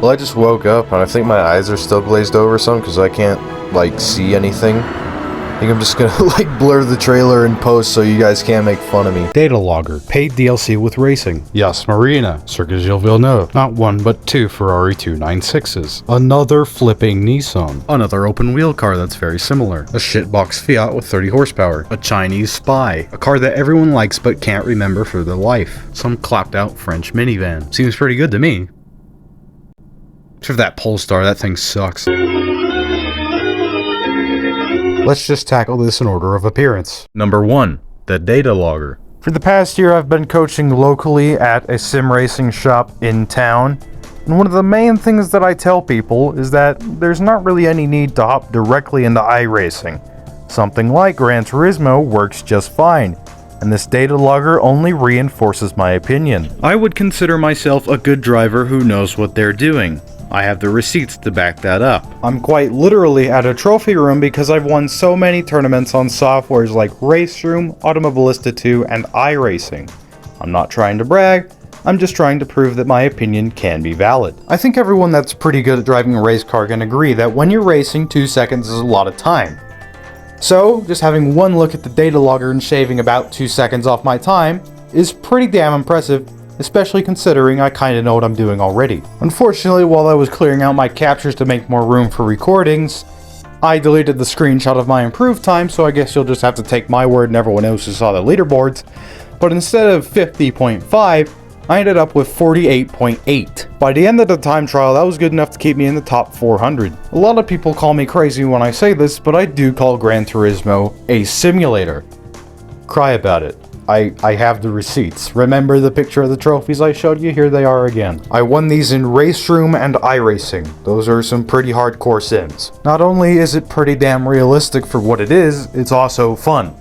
Well, I just woke up and I think my eyes are still glazed over some because I can't, like, see anything. I think I'm just gonna, like, blur the trailer in post so you guys can't make fun of me. Data Logger, paid DLC with racing. Yas Marina, Circuit Gilles Villeneuve. Not one, but two Ferrari 296s. Another flipping Nissan. Another open wheel car that's very similar. A shitbox Fiat with 30 horsepower. A Chinese Spy. A car that everyone likes but can't remember for their life. Some clapped out French minivan. Seems pretty good to me. For that Polestar, that thing sucks. Let's just tackle this in order of appearance. Number 1, the Data Logger. For the past year, I've been coaching locally at a sim racing shop in town. And one of the main things that I tell people is that there's not really any need to hop directly into iRacing. Something like Gran Turismo works just fine, and this Data Logger only reinforces my opinion. I would consider myself a good driver who knows what they're doing. I have the receipts to back that up. I'm quite literally at a trophy room because I've won so many tournaments on softwares like Race Room, Automobilista 2, and iRacing. I'm not trying to brag, I'm just trying to prove that my opinion can be valid. I think everyone that's pretty good at driving a race car can agree that when you're racing, 2 seconds is a lot of time. So, just having one look at the Data Logger and shaving about 2 seconds off my time is pretty damn impressive, especially considering I kinda know what I'm doing already. Unfortunately, while I was clearing out my captures to make more room for recordings, I deleted the screenshot of my improved time, so I guess you'll just have to take my word and everyone else who saw the leaderboards. But instead of 50.5, I ended up with 48.8. By the end of the time trial, that was good enough to keep me in the top 400. A lot of people call me crazy when I say this, but I do call Gran Turismo a simulator. Cry about it. I have the receipts. Remember the picture of the trophies I showed you? Here they are again. I won these in Race Room and iRacing. Those are some pretty hardcore sims. Not only is it pretty damn realistic for what it is, it's also fun.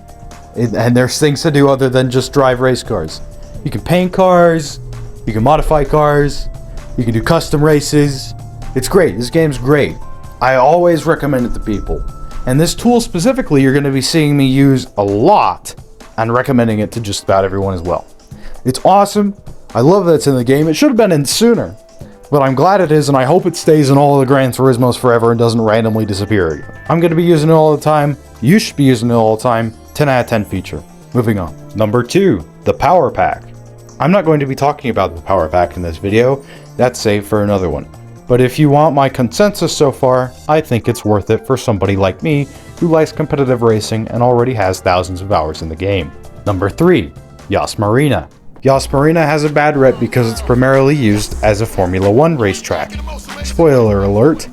And there's things to do other than just drive race cars. You can paint cars, you can modify cars, you can do custom races. It's great. This game's great. I always recommend it to people. And this tool specifically, you're going to be seeing me use a lot, and recommending it to just about everyone as well. It's awesome. I love that it's in the game. It should have been in sooner, but I'm glad it is, and I hope it stays in all the Gran Turismos forever and doesn't randomly disappear again. I'm going to be using it all the time. You should be using it all the time. 10 out of 10 feature. Moving on. Number 2, the Power Pack. I'm not going to be talking about the Power Pack in this video. That's saved for another one. But if you want my consensus so far, I think it's worth it for somebody like me who likes competitive racing and already has thousands of hours in the game. Number 3, Yas Marina. Yas Marina has a bad rep because it's primarily used as a Formula 1 racetrack. Spoiler alert,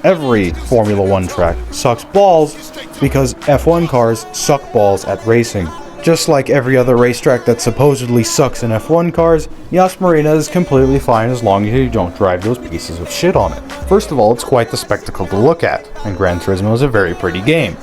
every Formula 1 track sucks balls because F1 cars suck balls at racing. Just like every other racetrack that supposedly sucks in F1 cars, Yas Marina is completely fine as long as you don't drive those pieces of shit on it. First of all, it's quite the spectacle to look at, and Gran Turismo is a very pretty game.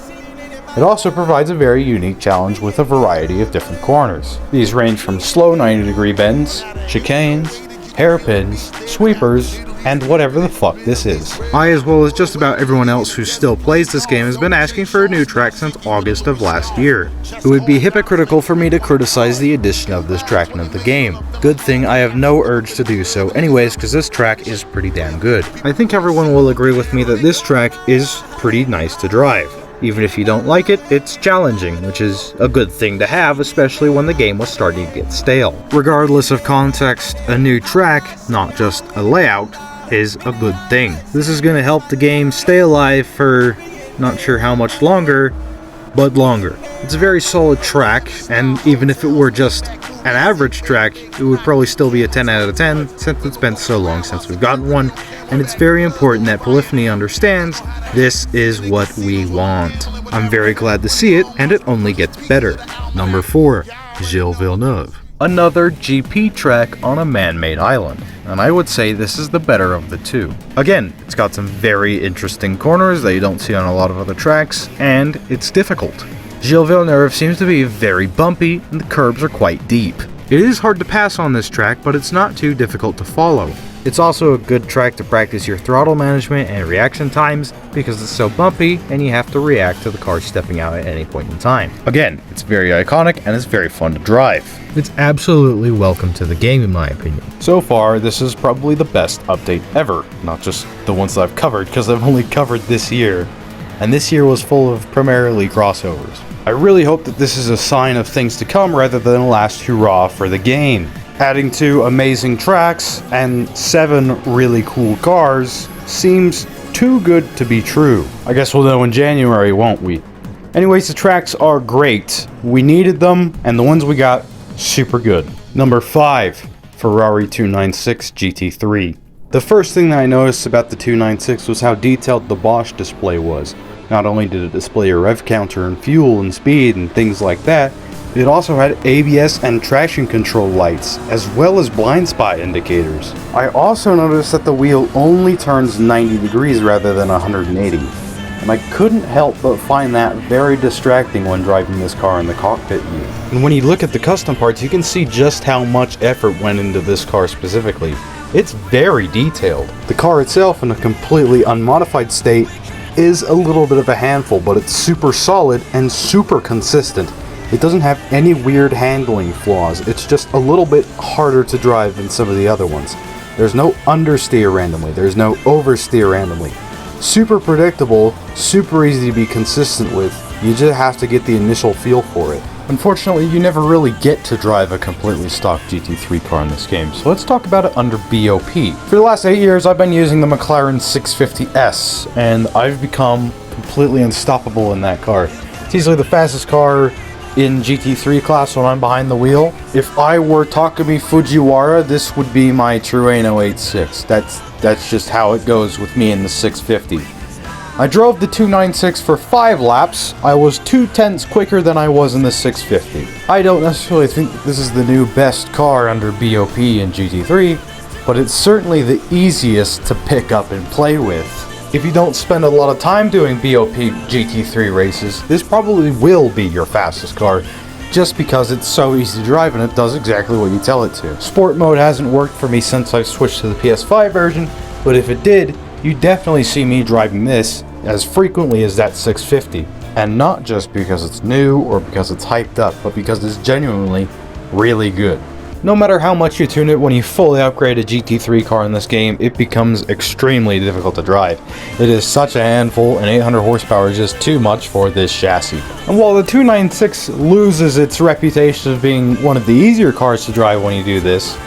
It also provides a very unique challenge with a variety of different corners. These range from slow 90-degree bends, chicanes, hairpins, sweepers, and whatever the fuck this is. I, as well as just about everyone else who still plays this game, has been asking for a new track since August of last year. It would be hypocritical for me to criticize the addition of this track into the game. Good thing I have no urge to do so anyways, because this track is pretty damn good. I think everyone will agree with me that this track is pretty nice to drive. Even if you don't like it, it's challenging, which is a good thing to have, especially when the game was starting to get stale. Regardless of context, a new track, not just a layout, is a good thing. This is going to help the game stay alive for not sure how much longer, but longer. It's a very solid track, and even if it were just an average track, it would probably still be a 10 out of 10 since it's been so long since we've gotten one, and it's very important that Polyphony understands this is what we want. I'm very glad to see it, and it only gets better. Number 4, Gilles Villeneuve. Another GP track on a man-made island, and I would say this is the better of the two. Again, it's got some very interesting corners that you don't see on a lot of other tracks, and it's difficult. Gilles Villeneuve seems to be very bumpy, and the curbs are quite deep. It is hard to pass on this track, but it's not too difficult to follow. It's also a good track to practice your throttle management and reaction times because it's so bumpy and you have to react to the car stepping out at any point in time. Again, it's very iconic and it's very fun to drive. It's absolutely welcome to the game in my opinion. So far, this is probably the best update ever, not just the ones that I've covered because I've only covered this year. And this year was full of primarily crossovers. I really hope that this is a sign of things to come rather than a last hurrah for the game. Adding 2 amazing tracks and 7 really cool cars seems too good to be true. I guess we'll know in January, won't we? Anyways, the tracks are great. We needed them, and the ones we got, super good. Number 5, Ferrari 296 GT3. The first thing that I noticed about the 296 was how detailed the Bosch display was. Not only did it display your rev counter and fuel and speed and things like that, it also had ABS and traction control lights, as well as blind spot indicators. I also noticed that the wheel only turns 90 degrees rather than 180, and I couldn't help but find that very distracting when driving this car in the cockpit view. And when you look at the custom parts, you can see just how much effort went into this car specifically. It's very detailed. The car itself, in a completely unmodified state, is a little bit of a handful, but it's super solid and super consistent. It doesn't have any weird handling flaws. It's just a little bit harder to drive than some of the other ones. There's no understeer randomly. There's no oversteer randomly. Super predictable, super easy to be consistent with. You just have to get the initial feel for it. Unfortunately, you never really get to drive a completely stock GT3 car in this game, so let's talk about it under BOP. For the last 8 years, I've been using the McLaren 650S, and I've become completely unstoppable in that car. It's easily the fastest car in GT3 class when I'm behind the wheel. If I were Takumi Fujiwara, this would be my Trueno 86. That's just how it goes with me in the 650. I drove the 296 for 5 laps. I was 2/10ths quicker than I was in the 650. I don't necessarily think that this is the new best car under BOP in GT3, but it's certainly the easiest to pick up and play with. If you don't spend a lot of time doing BOP GT3 races, this probably will be your fastest car, just because it's so easy to drive and it does exactly what you tell it to. Sport mode hasn't worked for me since I've switched to the PS5 version, but if it did, you definitely see me driving this as frequently as that 650. And not just because it's new or because it's hyped up, but because it's genuinely really good. No matter how much you tune it, when you fully upgrade a GT3 car in this game, it becomes extremely difficult to drive. It is such a handful, and 800 horsepower is just too much for this chassis. And while the 296 loses its reputation of being one of the easier cars to drive when you do this,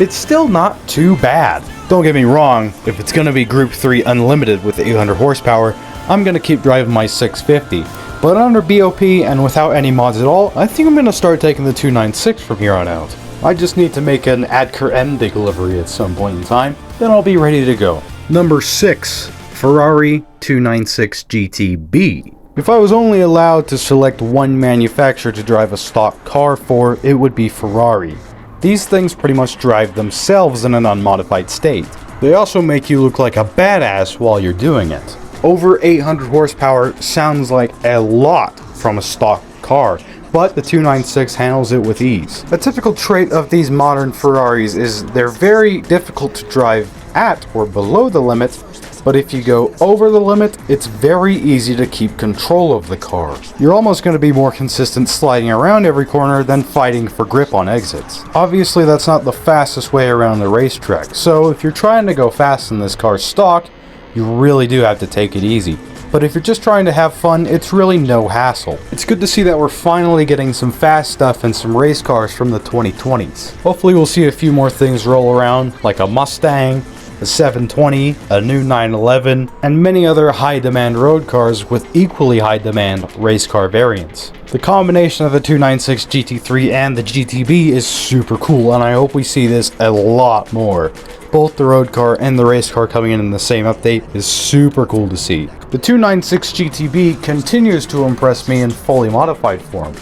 it's still not too bad. Don't get me wrong, if it's going to be Group 3 Unlimited with 800 horsepower, I'm going to keep driving my 650. But under BOP and without any mods at all, I think I'm going to start taking the 296 from here on out. I just need to make an Adker M delivery at some point in time, then I'll be ready to go. Number 6, Ferrari 296 GTB. If I was only allowed to select one manufacturer to drive a stock car for, it would be Ferrari. These things pretty much drive themselves in an unmodified state. They also make you look like a badass while you're doing it. Over 800 horsepower sounds like a lot from a stock car, but the 296 handles it with ease. A typical trait of these modern Ferraris is they're very difficult to drive at or below the limit, but if you go over the limit, it's very easy to keep control of the car. You're almost going to be more consistent sliding around every corner than fighting for grip on exits. Obviously, that's not the fastest way around the racetrack, so if you're trying to go fast in this car's stock, you really do have to take it easy. But if you're just trying to have fun, it's really no hassle. It's good to see that we're finally getting some fast stuff and some race cars from the 2020s. Hopefully we'll see a few more things roll around, like a Mustang, a 720, a new 911, and many other high-demand road cars with equally high-demand race car variants. The combination of the 296 GT3 and the GTB is super cool, and I hope we see this a lot more. Both the road car and the race car coming in the same update is super cool to see. The 296 GTB continues to impress me in fully modified form.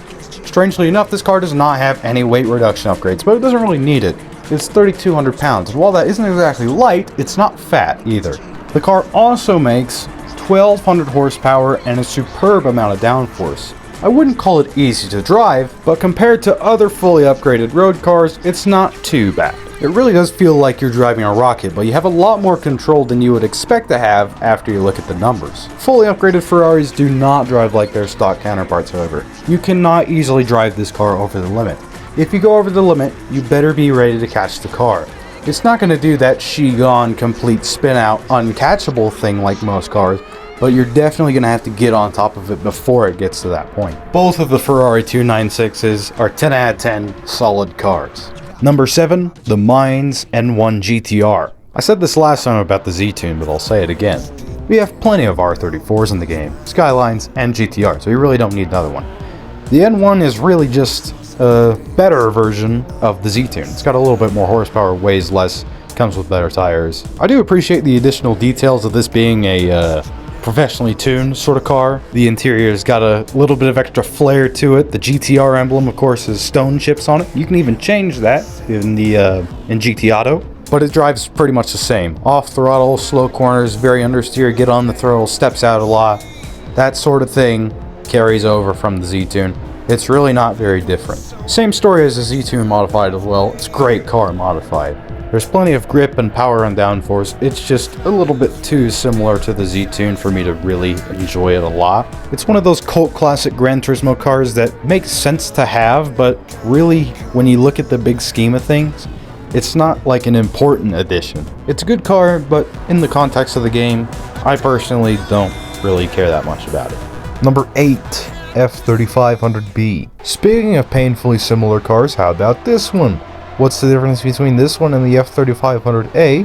Strangely enough, this car does not have any weight reduction upgrades, but it doesn't really need it. It's 3,200 pounds, and while that isn't exactly light, it's not fat either. The car also makes 1,200 horsepower and a superb amount of downforce. I wouldn't call it easy to drive, but compared to other fully upgraded road cars, it's not too bad. It really does feel like you're driving a rocket, but you have a lot more control than you would expect to have after you look at the numbers. Fully upgraded Ferraris do not drive like their stock counterparts, however. You cannot easily drive this car over the limit. If you go over the limit, you better be ready to catch the car. It's not going to do that she-gone complete spin-out uncatchable thing like most cars, but you're definitely going to have to get on top of it before it gets to that point. Both of the Ferrari 296s are 10 out of 10 solid cars. Number 7, the Mainz N1 GTR. I said this last time about the Z-Tune, but I'll say it again. We have plenty of R34s in the game, Skylines and GTR, so you really don't need another one. The N1 is really just a better version of the Z-Tune. It's got a little bit more horsepower, weighs less, comes with better tires. I do appreciate the additional details of this being a professionally tuned sort of car. The interior's got a little bit of extra flair to it. The GTR emblem, of course, has stone chips on it. You can even change that in the in GT Auto, but it drives pretty much the same. Off throttle, slow corners, very understeer, get on the throttle, steps out a lot. That sort of thing carries over from the Z-Tune. It's really not very different. Same story as the Z-Tune modified as well. It's a great car modified. There's plenty of grip and power and downforce. It's just a little bit too similar to the Z-Tune for me to really enjoy it a lot. It's one of those cult classic Gran Turismo cars that makes sense to have, but really, when you look at the big scheme of things, it's not like an important addition. It's a good car, but in the context of the game, I personally don't really care that much about it. Number 8, F3500B. Speaking of painfully similar cars, how about this one? What's the difference between this one and the F3500A?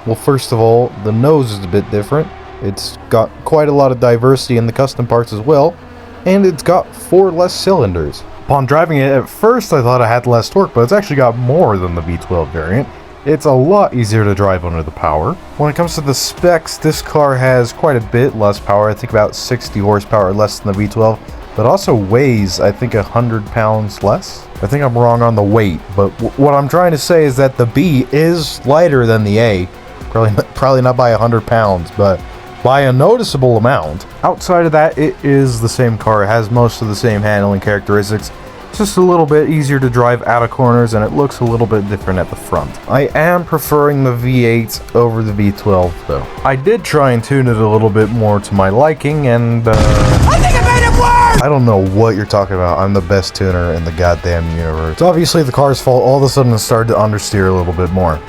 Well, first of all, the nose is a bit different. It's got quite a lot of diversity in the custom parts as well, and it's got 4 less cylinders. Upon driving it, at first I thought it had less torque, but it's actually got more than the V12 variant. It's a lot easier to drive under the power. When it comes to the specs, this car has quite a bit less power. I think about 60 horsepower less than the V12, but also weighs, I think, 100 pounds less. I think I'm wrong on the weight, but what I'm trying to say is that the B is lighter than the A. Probably not by 100 pounds, but by a noticeable amount. Outside of that, it is the same car. It has most of the same handling characteristics. It's just a little bit easier to drive out of corners, and it looks a little bit different at the front. I am preferring the V8 over the V12, though. I did try and tune it a little bit more to my liking, and I think I made it work! I don't know what you're talking about. I'm the best tuner in the goddamn universe. It's obviously the car's fault. All of a sudden it started to understeer a little bit more.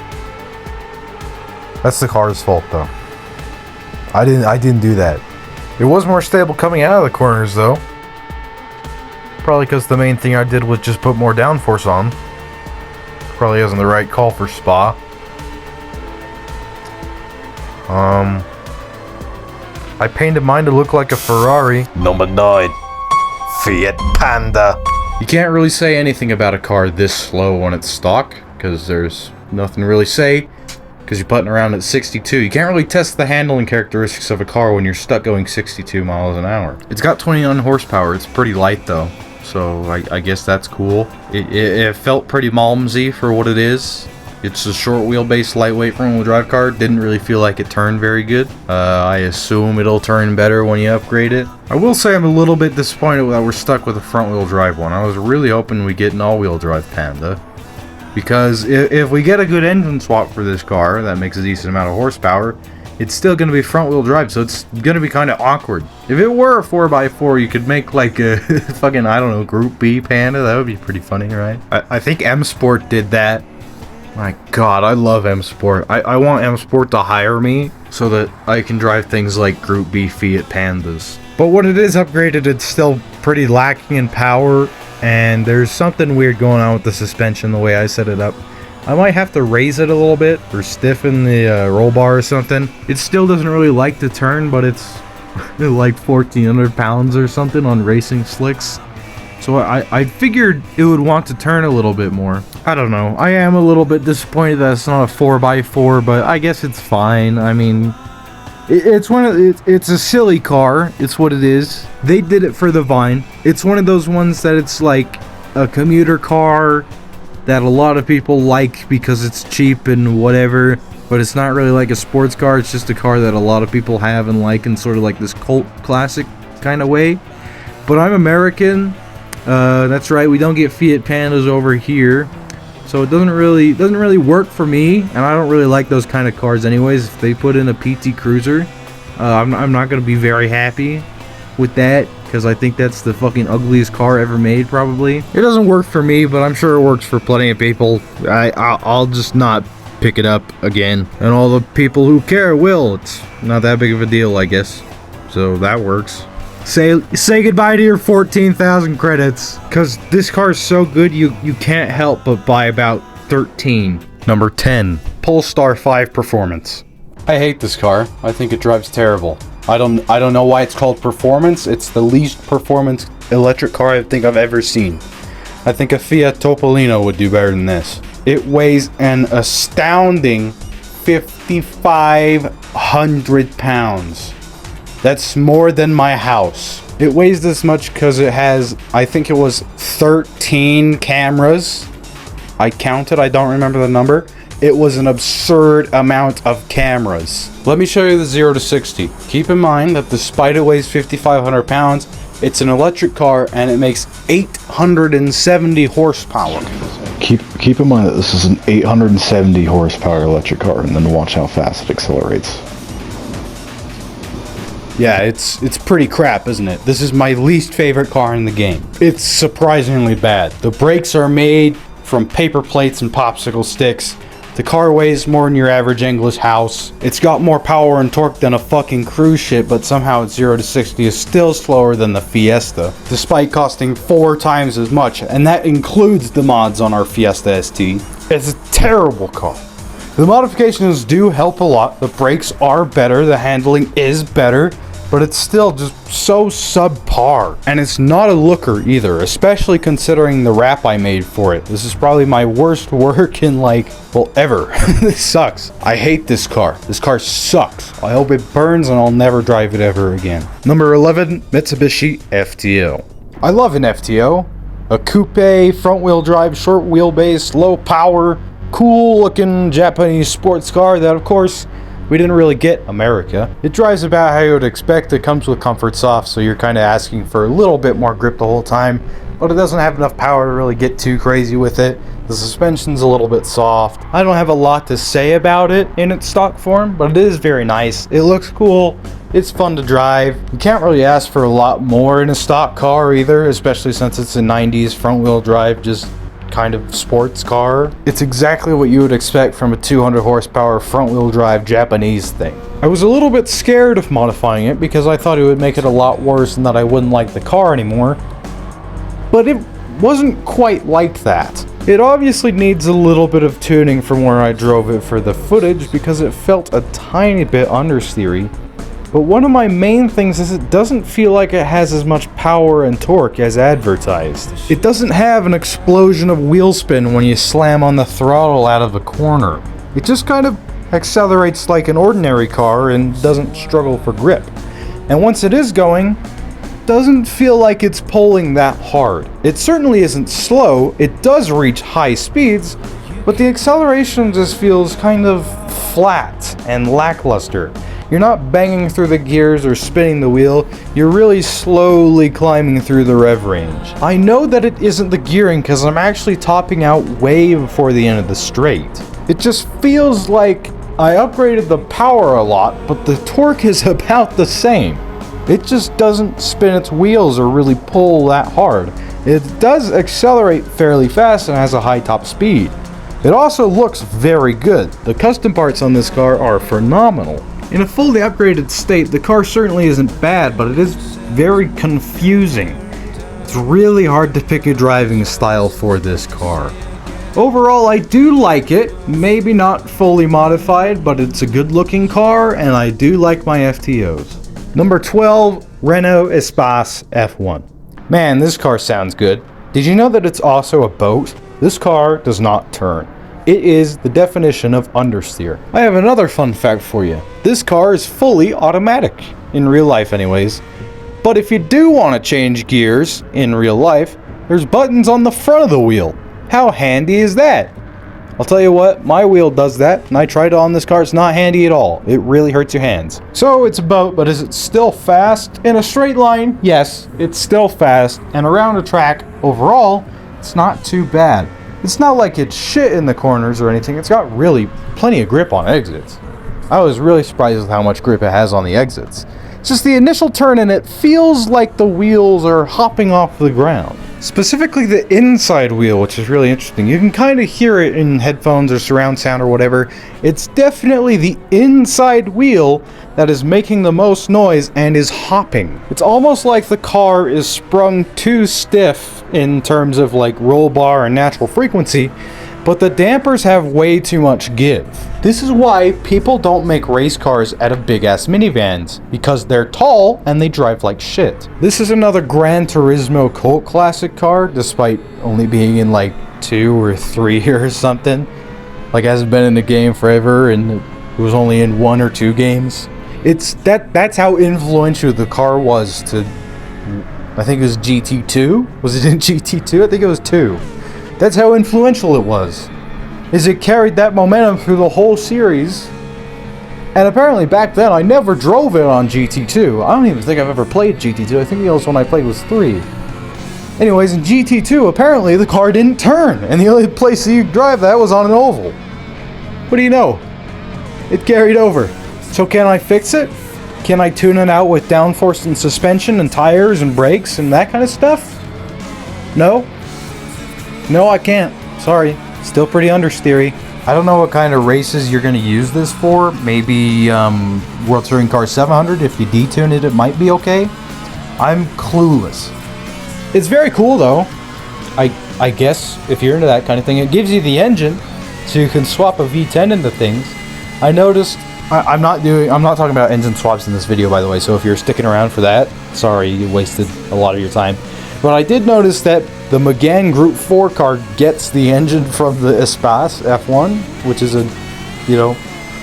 That's the car's fault, though. I didn't do that. It was more stable coming out of the corners, though. Probably because the main thing I did was just put more downforce on. Probably isn't the right call for Spa. I painted mine to look like a Ferrari. Number 9, Fiat Panda. You can't really say anything about a car this slow on its stock, because there's nothing to really say, because you're putting around at 62. You can't really test the handling characteristics of a car when you're stuck going 62 miles an hour. It's got 29 horsepower. It's pretty light, though. So I guess that's cool. It felt pretty Malmsy for what it is. It's a short wheelbase, lightweight front-wheel drive car. Didn't really feel like it turned very good. I assume it'll turn better when you upgrade it. I will say I'm a little bit disappointed that we're stuck with a front-wheel drive one. I was really hoping we get an all-wheel drive Panda. Because if we get a good engine swap for this car that makes a decent amount of horsepower, it's still going to be front-wheel drive, so it's going to be kind of awkward. If it were a 4x4, you could make like a fucking, I don't know, Group B Panda. That would be pretty funny, right? I think M Sport did that. My god, I love M Sport. I want M Sport to hire me so that I can drive things like Group B Fiat Pandas. But when it is upgraded, it's still pretty lacking in power, and there's something weird going on with the suspension the way I set it up. I might have to raise it a little bit or stiffen the roll bar or something. It still doesn't really like to turn, but it's like 1,400 pounds or something on racing slicks. So I figured it would want to turn a little bit more. I don't know. I am a little bit disappointed that it's not a 4x4, but I guess it's fine. I mean, it's a silly car. It's what it is. They did it for the Vine. It's one of those ones that it's like a commuter car that a lot of people like because it's cheap and whatever, but it's not really like a sports car. It's just a car that a lot of people have and like in sort of like this cult classic kind of way. But I'm American. That's right, we don't get Fiat Pandas over here. So it doesn't really work for me, and I don't really like those kind of cars anyways. If they put in a PT Cruiser, I'm not gonna be very happy with that, because I think that's the fucking ugliest car ever made, probably. It doesn't work for me, but I'm sure it works for plenty of people. I'll just not pick it up again, and all the people who care will. It's not that big of a deal, I guess. So that works. Say goodbye to your 14,000 credits, because this car is so good you can't help but buy about 13. Number 10, Polestar 5 Performance. I hate this car. I think it drives terrible. I don't know why it's called performance. It's the least performance electric car I think I've ever seen. I think a Fiat Topolino would do better than this. It weighs an astounding 5,500 pounds. That's more than my house. It weighs this much because it has, I think it was 13 cameras. I counted, I don't remember the number. It was an absurd amount of cameras. Let me show you the 0 to 60. Keep in mind that despite it weighs 5,500 pounds, it's an electric car and it makes 870 horsepower. Keep in mind that this is an 870 horsepower electric car, and then watch how fast it accelerates. Yeah, it's pretty crap, isn't it? This is my least favorite car in the game. It's surprisingly bad. The brakes are made from paper plates and popsicle sticks. The car weighs more than your average English house. It's got more power and torque than a fucking cruise ship, but somehow its 0 to 60 is still slower than the Fiesta, despite costing 4 times as much, and that includes the mods on our Fiesta ST. It's a terrible car. The modifications do help a lot. The brakes are better, the handling is better, but it's still just so subpar. And it's not a looker either, especially considering the wrap I made for it. This is probably my worst work in ever. This sucks. I hate this car. This car sucks. I hope it burns and I'll never drive it ever again. Number 11, Mitsubishi FTO. I love an FTO. A coupe, front wheel drive, short wheelbase, low power, cool looking Japanese sports car that of course we didn't really get America. It drives about how you would expect. It comes with comfort soft, so you're kind of asking for a little bit more grip the whole time, but it doesn't have enough power to really get too crazy with it. The suspension's a little bit soft. I don't have a lot to say about it in its stock form, but it is very nice. It looks cool. It's fun to drive. You can't really ask for a lot more in a stock car either, especially since it's a 90s front wheel drive, just kind of sports car. It's exactly what you would expect from a 200 horsepower front wheel drive Japanese thing. I was a little bit scared of modifying it because I thought it would make it a lot worse and that I wouldn't like the car anymore, but it wasn't quite like that. It obviously needs a little bit of tuning from where I drove it for the footage because it felt a tiny bit understeery. But one of my main things is it doesn't feel like it has as much power and torque as advertised. It doesn't have an explosion of wheel spin when you slam on the throttle out of a corner. It just kind of accelerates like an ordinary car and doesn't struggle for grip. And once it is going, it doesn't feel like it's pulling that hard. It certainly isn't slow. It does reach high speeds, but the acceleration just feels kind of flat and lackluster. You're not banging through the gears or spinning the wheel, you're really slowly climbing through the rev range. I know that it isn't the gearing because I'm actually topping out way before the end of the straight. It just feels like I upgraded the power a lot, but the torque is about the same. It just doesn't spin its wheels or really pull that hard. It does accelerate fairly fast and has a high top speed. It also looks very good. The custom parts on this car are phenomenal. In a fully upgraded state, the car certainly isn't bad, but it is very confusing. It's really hard to pick a driving style for this car. Overall, I do like it. Maybe not fully modified, but it's a good looking car, and I do like my FTOs. Number 12, Renault Espace F1. Man, this car sounds good. Did you know that it's also a boat? This car does not turn. It is the definition of understeer. I have another fun fact for you. This car is fully automatic, in real life anyways. But if you do want to change gears in real life, there's buttons on the front of the wheel. How handy is that? I'll tell you what, my wheel does that, and I tried it on this car. It's not handy at all. It really hurts your hands. So it's a boat, but is it still fast? In a straight line, yes, it's still fast. And around a track, overall, it's not too bad. It's not like it's shit in the corners or anything. It's got really plenty of grip on exits. I was really surprised with how much grip it has on the exits. It's just the initial turn and it feels like the wheels are hopping off the ground. Specifically the inside wheel, which is really interesting. You can kind of hear it in headphones or surround sound or whatever. It's definitely the inside wheel that is making the most noise and is hopping. It's almost like the car is sprung too stiff in terms of like roll bar and natural frequency, but the dampers have way too much give. This is why people don't make race cars out of big ass minivans, because they're tall and they drive like shit. This is another Gran Turismo cult classic car, despite only being in like 2 or 3 or something. Like hasn't been in the game forever and it was only in 1 or 2 games. That's how influential the car was to, I think it was GT2? Was it in GT2? I think it was 2. That's how influential it was. Is it carried that momentum through the whole series. And apparently back then I never drove it on GT2. I don't even think I've ever played GT2. I think the oldest one I played was 3. Anyways, in GT2 apparently the car didn't turn, and the only place that you could drive that was on an oval. What do you know? It carried over. So can I fix it? Can I tune it out with downforce and suspension and tires and brakes and that kind of stuff? No? No, I can't. Sorry. Still pretty understeery. I don't know what kind of races you're going to use this for. Maybe World Touring Car 700. If you detune it, it might be okay. I'm clueless. It's very cool though. I guess if you're into that kind of thing, it gives you the engine so you can swap a V10 into things. I noticed I'm not talking about engine swaps in this video, by the way, so if you're sticking around for that, sorry, you wasted a lot of your time. But I did notice that the Megane Group 4 car gets the engine from the Espace F1, which is a,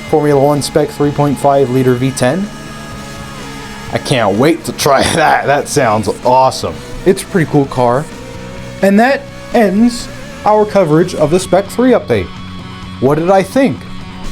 Formula 1 spec 3.5 liter V10. I can't wait to try that. That sounds awesome. It's a pretty cool car. And that ends our coverage of the Spec 3 update. What did I think?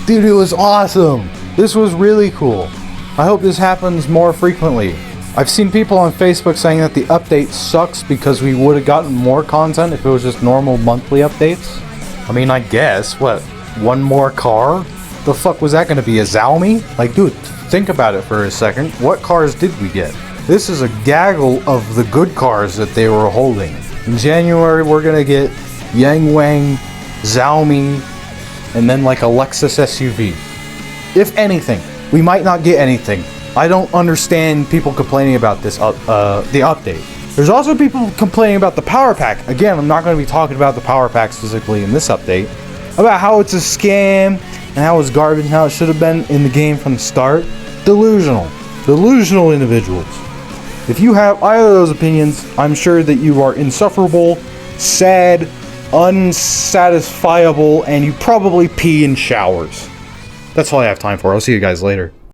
Dude, it was awesome. This was really cool. I hope this happens more frequently. I've seen people on Facebook saying that the update sucks because we would have gotten more content if it was just normal monthly updates. I mean, I guess, what, one more car? The fuck was that going to be, a Xiaomi? Like, dude, think about it for a second. What cars did we get? This is a gaggle of the good cars that they were holding. In January, we're going to get Yang Wang, Xiaomi, and then like a Lexus SUV. If anything, we might not get anything. I don't understand people complaining about this, the update. There's also people complaining about the power pack. Again, I'm not going to be talking about the power pack specifically in this update. About how it's a scam, and how it's garbage, and how it should have been in the game from the start. Delusional. Delusional individuals. If you have either of those opinions, I'm sure that you are insufferable, sad, unsatisfiable, and you probably pee in showers. That's all I have time for. I'll see you guys later.